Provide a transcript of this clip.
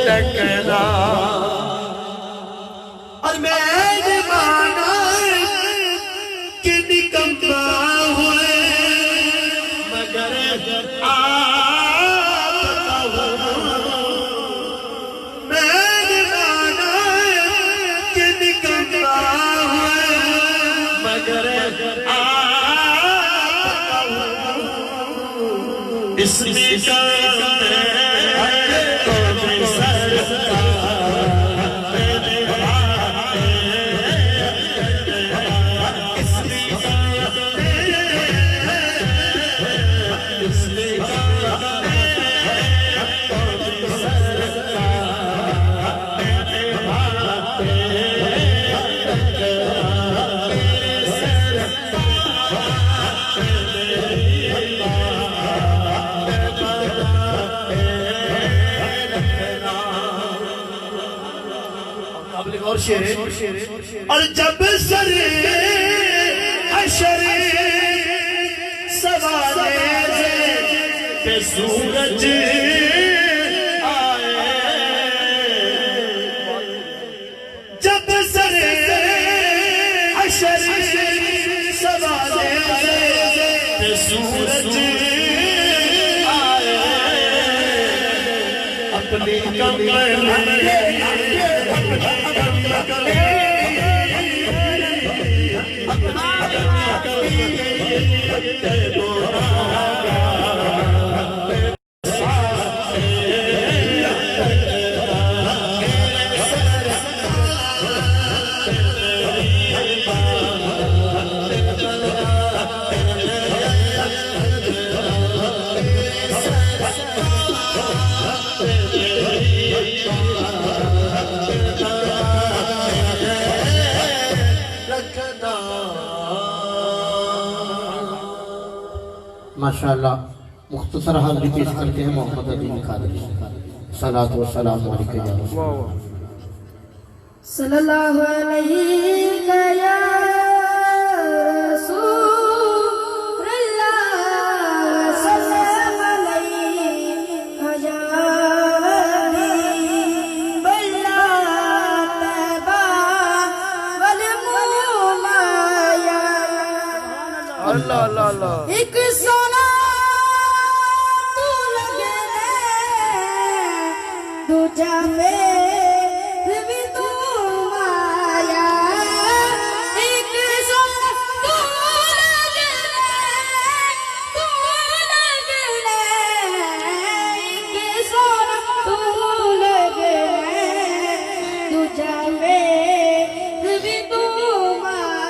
रखना और मैंने माना कि निकम्मा हुए मगर मैंने माना कि निकम्मा हुए मगर इसमें और जब सरे अशरे सवारे पे सूरज आए जब सरे अशरे सवारे पे सूरज आए अपनी कमर माशाअल्लाह मुख्तसर हाज़िरी पेश करते हैं मोहम्मद अदील कादरी सलात व सलाम अलैका या सल्लल्लाहु अलैहि या रसूलल्लाह सल्लल्लाहु अलैहि या बल्ला तबा वल मुलाया अल्लाह अल्लाह अल्लाह एक सोना तू लगे दूजा में